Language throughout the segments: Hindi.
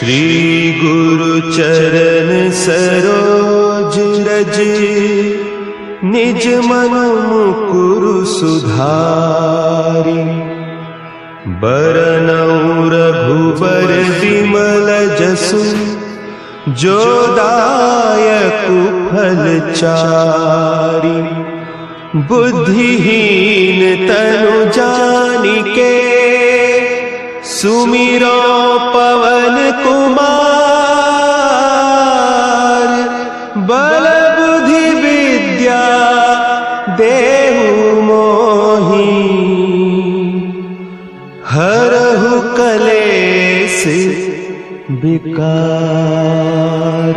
श्री गुरु चरण सरोज रज, निज मन मुकुरु सुधारि। बरनउँ रघुबर विमल जसु, जो दायकु फल चारि। बुद्धिहीन तनु जानिके, सुमिरो पवन कुमार। बल बुद्धि विद्या देहु मोहि, हरहु कलेस विकार।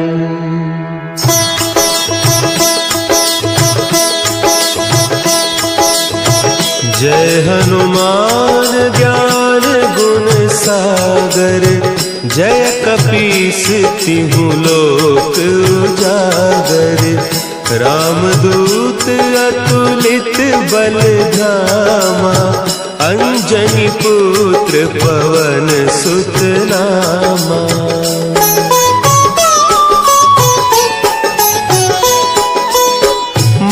जय हनुमान ज्ञान गुण सागर, जय कपीस तिहु लोक उजागर। रामदूत अतुलित बल धामा, अंजनी पुत्र पवन सुत नामा।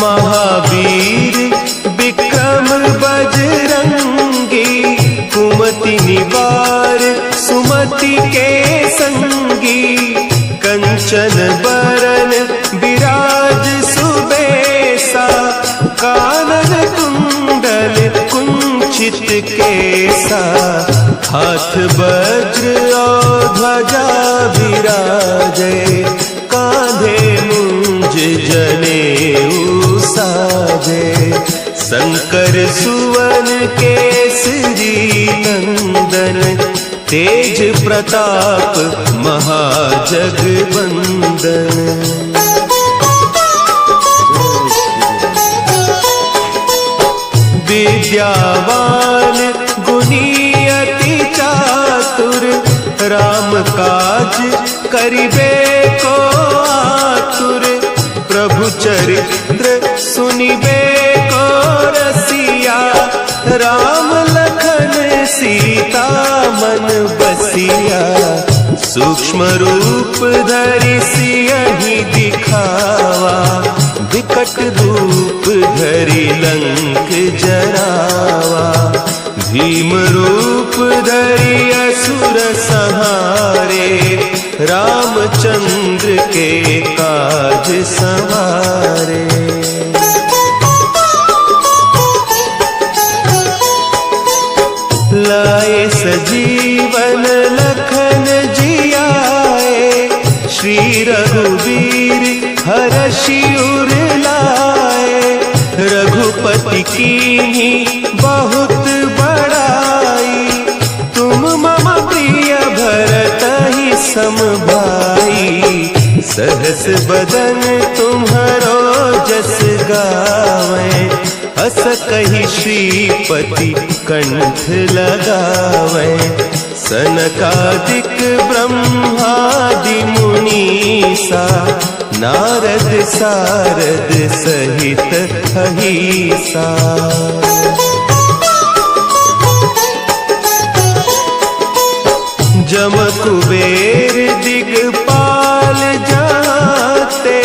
महावीर विक्रम बजरंगी, कुमति निवार सुमति के संगी। कंचन बरन विराज सुबेसा, कानन कुंडल कुंचित केसा। हाथ वज्र और ध्वजा विराजे, कांधे मुंज जनेऊ साजे। शंकर सुवन केसरी नंदन, तेज प्रताप महाजगवंदन। विद्यावान गुणी अति चातुर, राम काज करिबे को आतुर। प्रभु चरित्र सुनिबे को रसिया, राम लखन सीता मन बसिया। सूक्ष्म रूप धरि सियहि दिखावा, विकट रूप धरि लंक जरावा। भीम रूप धरि असुर संहारे, रामचंद्र के काज सवारे। लाए सजीवन लखन जियाए, श्री रघुवीर हरषि उर लाए। रघुपति कीन्ही बहुत बड़ाई, तुम मम प्रिय भरतहि सम भाई। सहस बदन तुम्हरो जस गावें, हस कहि श्रीपति कंठ लगावें। सनकादिक ब्रह्मादि मुनीसा, नारद सारद सहित अहीसा। जम कुबेर दिगपाल जाते,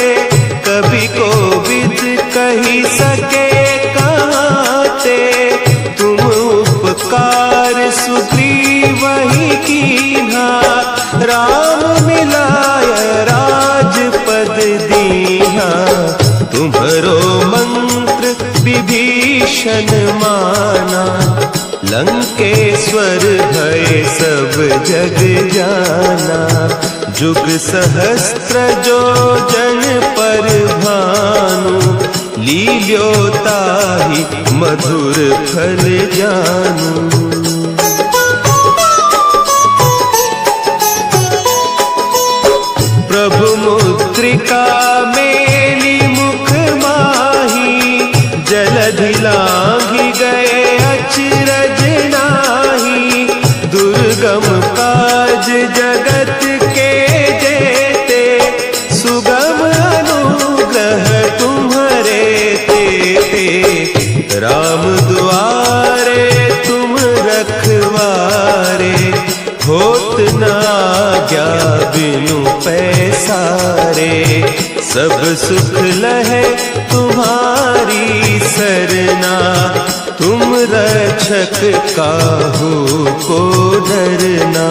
कभी कोविद कही सके कहते। तुम उपकार सुग्रीवहि कीन्हा, राम मिलाय राजपद दीन्हा। तुम्हरो मंत्र विभीषण माना, लंकेश्वर भय सब जग जाना। जुग सहस्त्र जो जन पर भानु, लील्योताहि मधुर फल जानू। प्रभु मुद्रिका मेली मुख माही, जलधि लांघि गए अचरज नाही। दुर्गम काज जगत के जेते, सुगम अनुग्रह तुम्हरे तेते। राम दुआरे तुम रखवारे, होत न आज्ञा सब सुख लहे तुम्हारी सरना, तुम रक्षक काहू को डरना।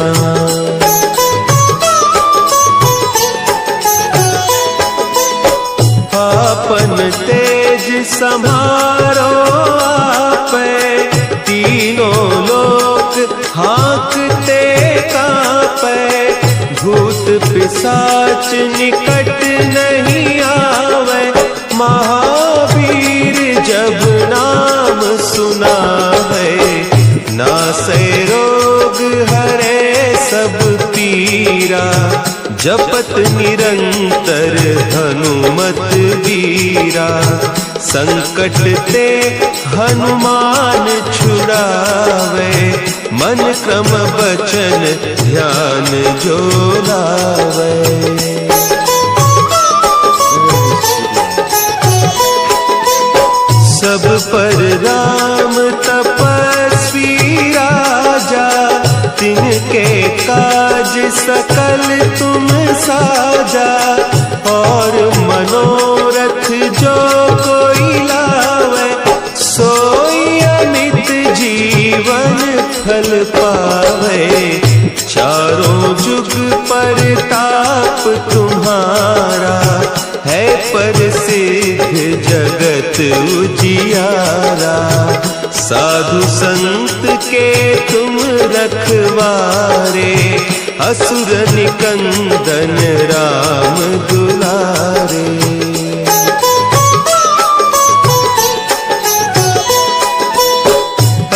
आपन तेज सम्हारो आपे, तीनों लोक हाँकते कांपे। भूत पिशाच निकट नहीं आवे, महावीर जब नाम सुनावे। नासै रोग हरे सब पीरा, जपत निरंतर हनुमत वीरा। संकट ते हनुमान छुड़ावे, मन क्रम बचन ध्यान जो लावे। सब पर राम तपस्वी राजा, तिनके काज सकल तुम साजा। और मनोरथ जो कोई लावे, सोई अमित जीवन फल पावे। चारों जुग परताप तुम्हारा, है प्रसिद्ध जगत उजियारा। साधु संत के तुम रखवारे, असुर निकंदन राम दुलारे।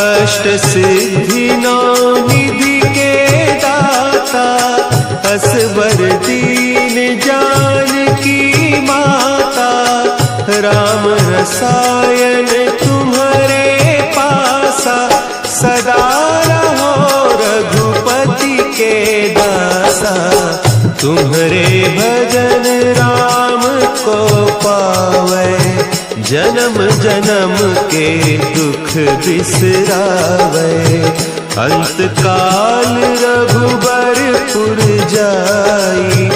अष्ट सिद्धि नौ निधि के दाता, असवर दीन जानकी माता। राम रसायन तुम्हारे पासा, सदा रहो रघुपति के दासा। तुम्हारे भजन राम को पावे, जन्म जन्म के दुख बिसरावे। अंत काल रघुबरपुर जाई,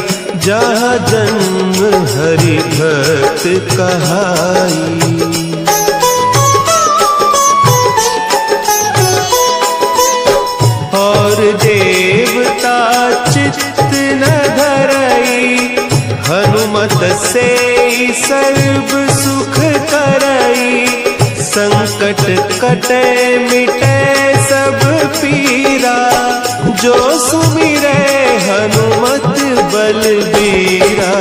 जहाँ जन्म हरि भक्त कहाई। और देवता चित्त न धरई, हनुमत से सर्व सुख करई। संकट कटे मिटे सब पीरा, जो सुमिरे हनुमत बलबीरा।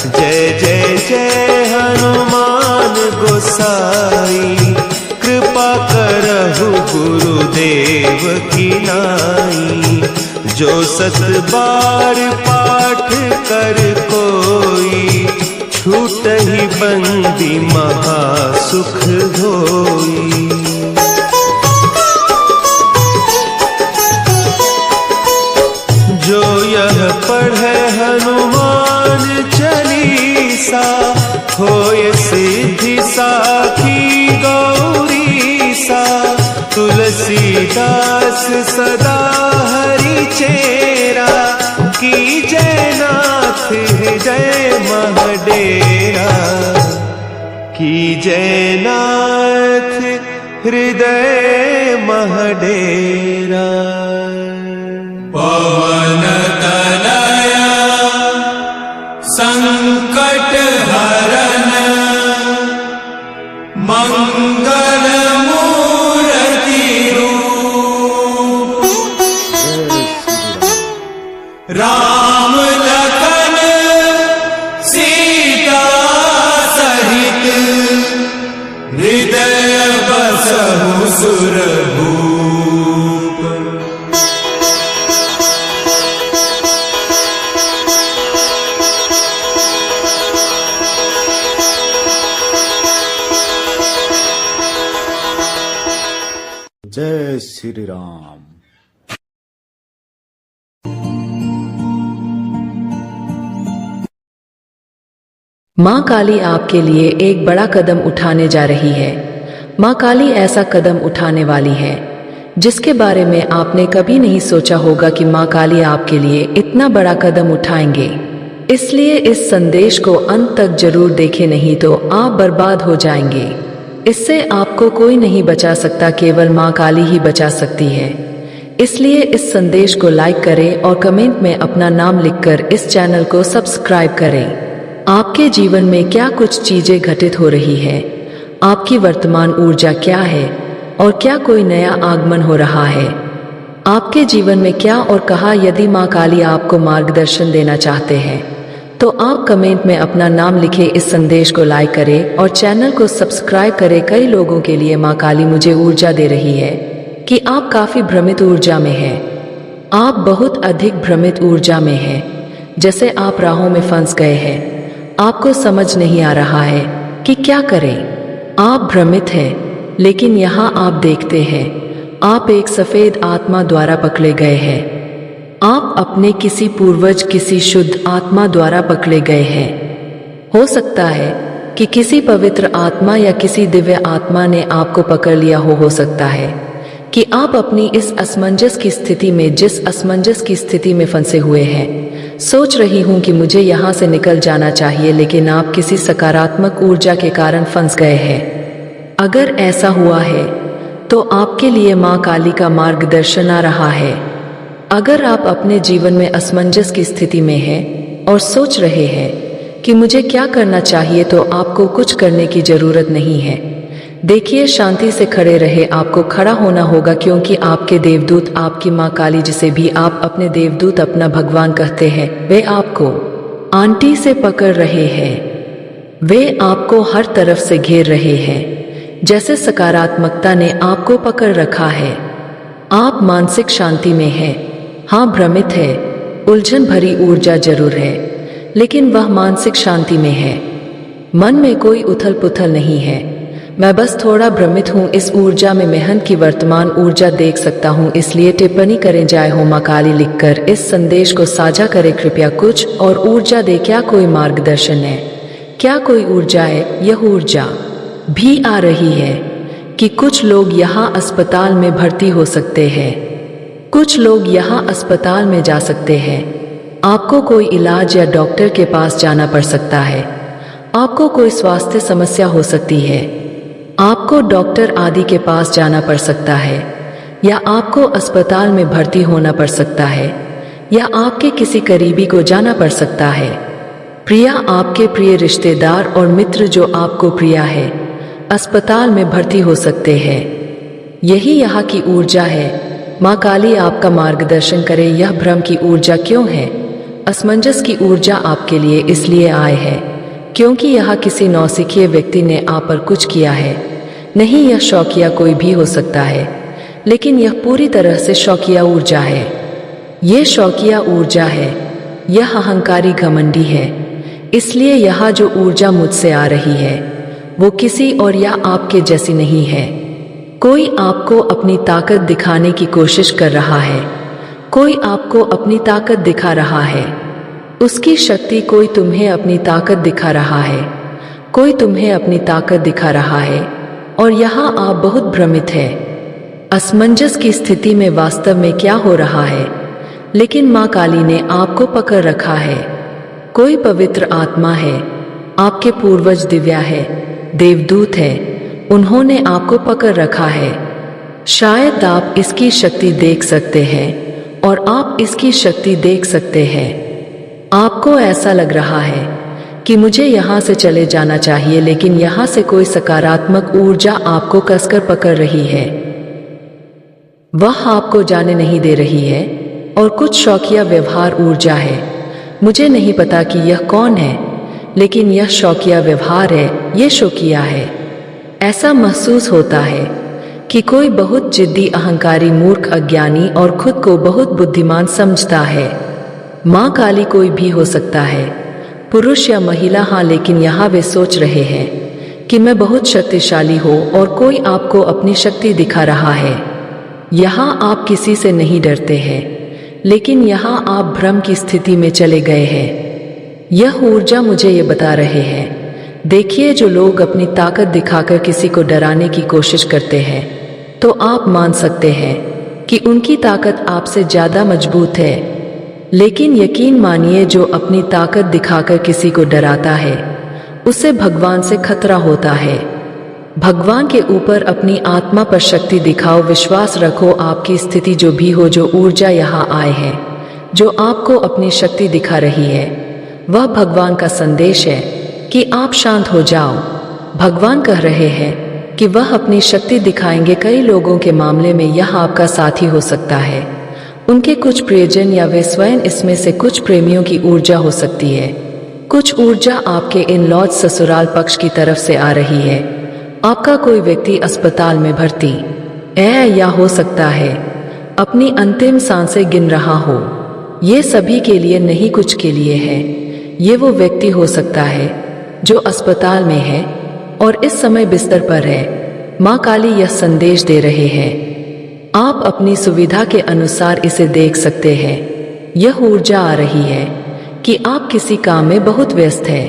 जय जय जय हनुमान गोसाई, कृपा करहु गुरुदेव की नाई। जो सत बार पाठ कर कोई, छूटहि बंदी महासुख होई। जो यह पढ़े हनुमान चालीसा, होय सिद्धि साखी गौरीसा। तुलसीदास सदा हरि चेरा, की जयनाथ हृदय महडेरा। की जयनाथ हृदय महडेरा। पवन तनया संकट हरन, मंगल मूर्ति रूप। राम लखन सीता सहित, हृदय बसहु सुरभूप। जय श्री राम। माँ काली आपके लिए एक बड़ा कदम उठाने जा रही है। माँ काली ऐसा कदम उठाने वाली है जिसके बारे में आपने कभी नहीं सोचा होगा कि माँ काली आपके लिए इतना बड़ा कदम उठाएंगे। इसलिए इस संदेश को अंत तक जरूर देखें, नहीं तो आप बर्बाद हो जाएंगे। इससे आपको कोई नहीं बचा सकता, केवल माँ काली ही बचा सकती है। इसलिए इस संदेश को लाइक करें और कमेंट में अपना नाम लिखकर इस चैनल को सब्सक्राइब करें। आपके जीवन में क्या कुछ चीजें घटित हो रही है, आपकी वर्तमान ऊर्जा क्या है और क्या कोई नया आगमन हो रहा है आपके जीवन में, क्या और कहाँ। यदि माँ काली आपको मार्गदर्शन देना चाहते हैं तो आप कमेंट में अपना नाम लिखें, इस संदेश को लाइक करें और चैनल को सब्सक्राइब करें। कई लोगों के लिए माँ काली मुझे ऊर्जा दे रही है कि आप काफी भ्रमित ऊर्जा में हैं। आप बहुत अधिक भ्रमित ऊर्जा में हैं, जैसे आप राहों में फंस गए हैं। आपको समझ नहीं आ रहा है कि क्या करें। आप भ्रमित हैं, लेकिन यहाँ आप देखते हैं आप एक सफेद आत्मा द्वारा पकड़े गए हैं। आप अपने किसी पूर्वज, किसी शुद्ध आत्मा द्वारा पकड़े गए हैं। हो सकता है कि किसी पवित्र आत्मा या किसी दिव्य आत्मा ने आपको पकड़ लिया हो सकता है कि आप अपनी इस असमंजस की स्थिति में, जिस असमंजस की स्थिति में फंसे हुए हैं, सोच रही हूं कि मुझे यहाँ से निकल जाना चाहिए, लेकिन आप किसी सकारात्मक ऊर्जा के कारण फंस गए हैं। अगर ऐसा हुआ है तो आपके लिए माँ काली का मार्गदर्शन आ रहा है। अगर आप अपने जीवन में असमंजस की स्थिति में हैं और सोच रहे हैं कि मुझे क्या करना चाहिए, तो आपको कुछ करने की जरूरत नहीं है। देखिए, शांति से खड़े रहे, आपको खड़ा होना होगा, क्योंकि आपके देवदूत, आपकी माँ काली, जिसे भी आप अपने देवदूत, अपना भगवान कहते हैं, वे आपको आंटी से पकड़ रहे हैं। वे आपको हर तरफ से घेर रहे हैं, जैसे सकारात्मकता ने आपको पकड़ रखा है। आप मानसिक शांति में हैं। हाँ, भ्रमित है, उलझन भरी ऊर्जा जरूर है, लेकिन वह मानसिक शांति में है। मन में कोई उथल पुथल नहीं है। मैं बस थोड़ा भ्रमित हूँ इस ऊर्जा में। मेहनत की वर्तमान ऊर्जा देख सकता हूँ, इसलिए टिप्पणी करें जय हो माँ काली लिखकर इस संदेश को साझा करें। कृपया कुछ और ऊर्जा दे। क्या कोई मार्गदर्शन है? क्या कोई ऊर्जा है? यह ऊर्जा भी आ रही है कि कुछ लोग यहाँ अस्पताल में भर्ती हो सकते हैं, कुछ लोग यहाँ अस्पताल में जा सकते हैं। आपको कोई इलाज या डॉक्टर के पास जाना पड़ सकता है। आपको कोई स्वास्थ्य समस्या हो सकती है, आपको डॉक्टर आदि के पास जाना पड़ सकता है, या आपको अस्पताल में भर्ती होना पड़ सकता है, या आपके किसी करीबी को जाना पड़ सकता है। प्रिया, आपके प्रिय रिश्तेदार और मित्र जो आपको प्रिया है, अस्पताल में भर्ती हो सकते हैं। यही यहाँ की ऊर्जा है। माँ काली आपका मार्गदर्शन करे। यह भ्रम की ऊर्जा क्यों है? असमंजस की ऊर्जा आपके लिए इसलिए आए है क्योंकि यह किसी नौसिखिए व्यक्ति ने आप पर कुछ किया है। नहीं, यह शौकिया कोई भी हो सकता है, लेकिन यह पूरी तरह से शौकिया ऊर्जा है। यह शौकिया ऊर्जा है, यह अहंकारी घमंडी है। इसलिए यह जो ऊर्जा मुझसे आ रही है वो किसी और या आपके जैसी नहीं है। कोई आपको अपनी ताकत दिखाने की कोशिश कर रहा है, कोई आपको अपनी ताकत दिखा रहा है। उसकी शक्ति, कोई तुम्हें अपनी ताकत दिखा रहा है, कोई तुम्हें अपनी ताकत दिखा रहा है, और यहाँ आप बहुत भ्रमित है। असमंजस की स्थिति में वास्तव में क्या हो रहा है, लेकिन माँ काली ने आपको पकड़ रखा है। कोई पवित्र आत्मा है, आपके पूर्वज दिव्या है, देवदूत है, उन्होंने आपको पकड़ रखा है। शायद आप इसकी शक्ति देख सकते हैं और आप इसकी शक्ति देख सकते हैं। आपको ऐसा लग रहा है कि मुझे यहाँ से चले जाना चाहिए, लेकिन यहाँ से कोई सकारात्मक ऊर्जा आपको कसकर पकड़ रही है। वह आपको जाने नहीं दे रही है और कुछ शौकिया व्यवहार ऊर्जा है। मुझे नहीं पता कि यह कौन है, लेकिन यह शौकिया व्यवहार है, यह शौकिया है। ऐसा महसूस होता है कि कोई बहुत जिद्दी, अहंकारी, मूर्ख, अज्ञानी और खुद को बहुत बुद्धिमान समझता है। माँ काली कोई भी हो सकता है, पुरुष या महिला। हाँ, लेकिन यहाँ वे सोच रहे हैं कि मैं बहुत शक्तिशाली हूँ और कोई आपको अपनी शक्ति दिखा रहा है। यहाँ आप किसी से नहीं डरते हैं, लेकिन यहाँ आप भ्रम की स्थिति में चले गए हैं। यह ऊर्जा मुझे ये बता रहे हैं। देखिए, जो लोग अपनी ताकत दिखाकर किसी को डराने की कोशिश करते हैं, तो आप मान सकते हैं कि उनकी ताकत आपसे ज्यादा मजबूत है। लेकिन यकीन मानिए, जो अपनी ताकत दिखाकर किसी को डराता है उससे भगवान से खतरा होता है। भगवान के ऊपर अपनी आत्मा पर शक्ति दिखाओ, विश्वास रखो, आपकी स्थिति जो भी हो, जो ऊर्जा यहाँ आए है, जो आपको अपनी शक्ति दिखा रही है, वह भगवान का संदेश है कि आप शांत हो जाओ। भगवान कह रहे हैं कि वह अपनी शक्ति दिखाएंगे। कई लोगों के मामले में यह आपका साथी हो सकता है, उनके कुछ प्रियजन या वे स्वयं, इसमें से कुछ प्रेमियों की ऊर्जा हो सकती है। कुछ ऊर्जा आपके इन लॉज ससुराल पक्ष की तरफ से आ रही है। आपका कोई व्यक्ति अस्पताल में भर्ती है या हो सकता है अपनी अंतिम सांसें गिन रहा हो। ये सभी के लिए नहीं, कुछ के लिए है। ये वो व्यक्ति हो सकता है जो अस्पताल में है और इस समय बिस्तर पर है। माँ काली यह संदेश दे रहे हैं, आप अपनी सुविधा के अनुसार इसे देख सकते हैं। यह ऊर्जा आ रही है कि आप किसी काम में बहुत व्यस्त हैं,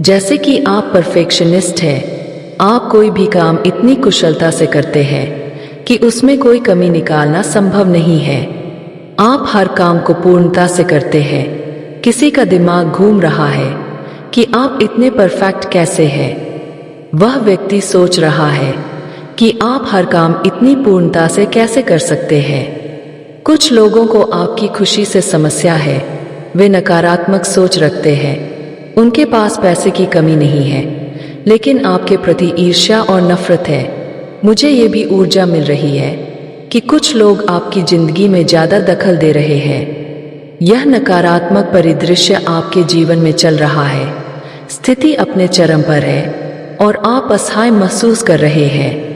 जैसे कि आप परफेक्शनिस्ट हैं। आप कोई भी काम इतनी कुशलता से करते हैं कि उसमें कोई कमी निकालना संभव नहीं है। आप हर काम को पूर्णता से करते हैं। किसी का दिमाग घूम रहा है कि आप इतने परफेक्ट कैसे हैं। वह व्यक्ति सोच रहा है कि आप हर काम इतनी पूर्णता से कैसे कर सकते हैं। कुछ लोगों को आपकी खुशी से समस्या है, वे नकारात्मक सोच रखते हैं। उनके पास पैसे की कमी नहीं है, लेकिन आपके प्रति ईर्ष्या और नफरत है। मुझे ये भी ऊर्जा मिल रही है कि कुछ लोग आपकी जिंदगी में ज्यादा दखल दे रहे हैं। यह नकारात्मक परिदृश्य आपके जीवन में चल रहा है। स्थिति अपने चरम पर है और आप असहाय महसूस कर रहे हैं।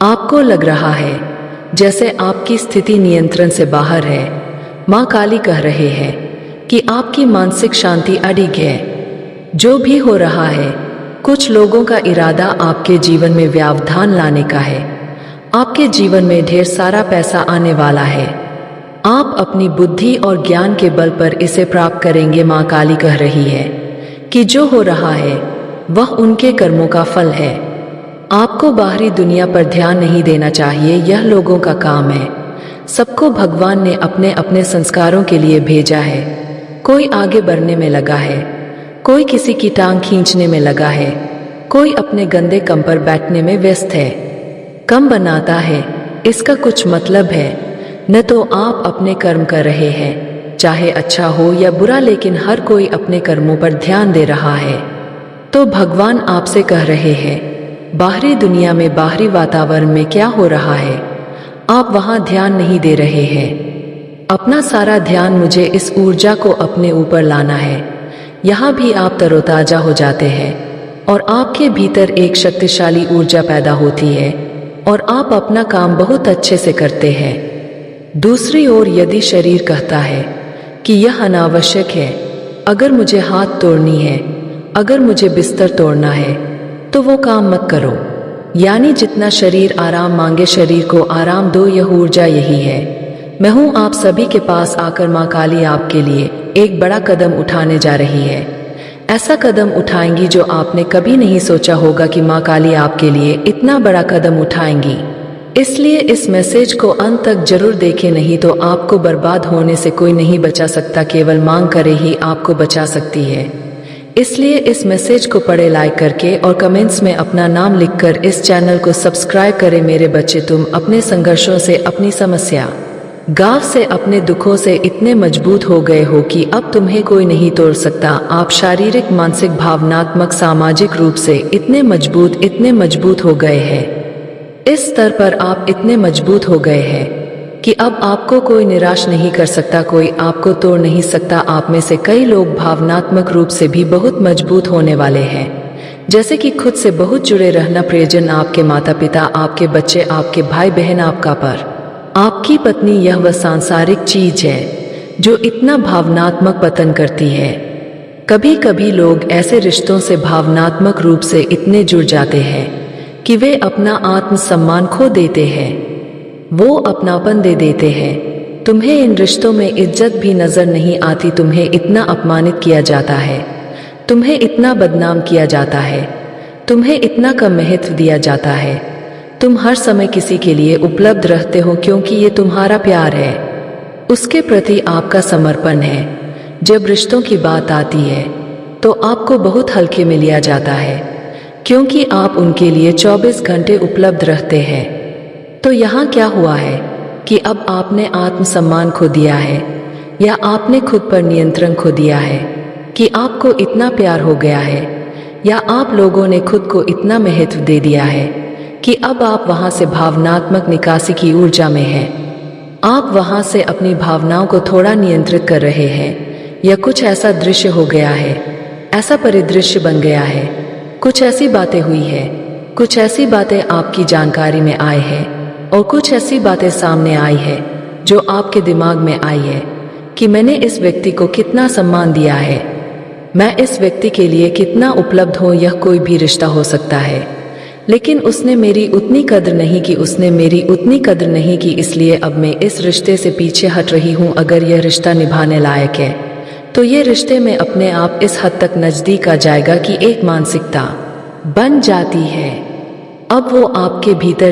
आपको लग रहा है जैसे आपकी स्थिति नियंत्रण से बाहर है। माँ काली कह रहे हैं कि आपकी मानसिक शांति अडिग है। जो भी हो रहा है, कुछ लोगों का इरादा आपके जीवन में व्यवधान लाने का है। आपके जीवन में ढेर सारा पैसा आने वाला है। आप अपनी बुद्धि और ज्ञान के बल पर इसे प्राप्त करेंगे। माँ काली कह रही है कि जो हो रहा है वह उनके कर्मों का फल है। आपको बाहरी दुनिया पर ध्यान नहीं देना चाहिए, यह लोगों का काम है। सबको भगवान ने अपने अपने संस्कारों के लिए भेजा है। कोई आगे बढ़ने में लगा है, कोई किसी की टांग खींचने में लगा है, कोई अपने गंदे कम पर बैठने में व्यस्त है। कम बनाता है, इसका कुछ मतलब है न तो आप अपने कर्म कर रहे हैं, चाहे अच्छा हो या बुरा, लेकिन हर कोई अपने कर्मों पर ध्यान दे रहा है। तो भगवान आपसे कह रहे हैं, बाहरी दुनिया में, बाहरी वातावरण में क्या हो रहा है, आप वहां ध्यान नहीं दे रहे हैं। अपना सारा ध्यान मुझे इस ऊर्जा को अपने ऊपर लाना है। यहाँ भी आप तरोताजा हो जाते हैं और आपके भीतर एक शक्तिशाली ऊर्जा पैदा होती है और आप अपना काम बहुत अच्छे से करते हैं। दूसरी ओर यदि शरीर कहता है कि यह अनावश्यक है, अगर मुझे हाथ तोड़नी है, अगर मुझे बिस्तर तोड़ना है, तो वो काम मत करो। यानी जितना शरीर आराम मांगे, शरीर को आराम दो। यह ऊर्जा यही है। मैं हूँ आप सभी के पास आकर माँ काली आपके लिए एक बड़ा कदम उठाने जा रही है। ऐसा कदम उठाएंगी जो आपने कभी नहीं सोचा होगा कि माँ काली आपके लिए इतना बड़ा कदम उठाएंगी। इसलिए इस मैसेज को अंत तक जरूर देखें, नहीं तो आपको बर्बाद होने से कोई नहीं बचा सकता, केवल मांग करे ही आपको बचा सकती है। इसलिए इस मैसेज को पढ़े, लाइक करके और कमेंट्स में अपना नाम लिखकर इस चैनल को सब्सक्राइब करें। मेरे बच्चे, तुम अपने संघर्षों से, अपनी समस्या गांव से, अपने दुखों से इतने मजबूत हो गए हो कि अब तुम्हें कोई नहीं तोड़ सकता। आप शारीरिक, मानसिक, भावनात्मक, सामाजिक रूप से इतने मजबूत हो गए हैं। इस स्तर पर आप इतने मजबूत हो गए हैं कि अब आपको कोई निराश नहीं कर सकता, कोई आपको तोड़ नहीं सकता। आप में से कई लोग भावनात्मक रूप से भी बहुत मजबूत होने वाले हैं, जैसे कि खुद से बहुत जुड़े रहना, प्रियजन, आपके माता पिता, आपके बच्चे, आपके भाई बहन, आपका पर आपकी पत्नी। यह वह सांसारिक चीज है जो इतना भावनात्मक पतन करती है। कभी कभी लोग ऐसे रिश्तों से भावनात्मक रूप से इतने जुड़ जाते हैं कि वे अपना आत्मसम्मान खो देते हैं, वो अपनापन दे देते हैं। तुम्हें इन रिश्तों में इज्जत भी नजर नहीं आती। तुम्हें इतना अपमानित किया जाता है, तुम्हें इतना बदनाम किया जाता है, तुम्हें इतना कम महत्व दिया जाता है। तुम हर समय किसी के लिए उपलब्ध रहते हो क्योंकि ये तुम्हारा प्यार है। उसके प्रति आपका समर्पण है। जब रिश्तों की बात आती है तो आपको बहुत हल्के में लिया जाता है, क्योंकि आप उनके लिए 24 घंटे उपलब्ध रहते हैं। तो यहाँ क्या हुआ है कि अब आपने आत्मसम्मान खो दिया है, या आपने खुद पर नियंत्रण खो दिया है कि आपको इतना प्यार हो गया है, या आप लोगों ने खुद को इतना महत्व दे दिया है कि अब आप वहां से भावनात्मक निकासी की ऊर्जा में हैं। आप वहां से अपनी भावनाओं को थोड़ा नियंत्रित कर रहे हैं, या कुछ ऐसा दृश्य हो गया है, ऐसा परिदृश्य बन गया है, कुछ ऐसी बातें हुई है, कुछ ऐसी बातें आपकी जानकारी में आई है, और कुछ ऐसी बातें सामने आई है जो आपके दिमाग में आई है कि मैंने इस व्यक्ति को कितना सम्मान दिया है, मैं इस व्यक्ति के लिए कितना उपलब्ध हूँ। यह कोई भी रिश्ता हो सकता है, लेकिन उसने मेरी उतनी कद्र नहीं की, उसने मेरी उतनी कद्र नहीं की, इसलिए अब मैं इस रिश्ते से पीछे हट रही हूँ। अगर यह रिश्ता निभाने लायक है तो ये रिश्ते में अपने आप इस हद तक नजदीक आ जाएगा कि एक मानसिकता बन जाती है। अब वो आपके भीतर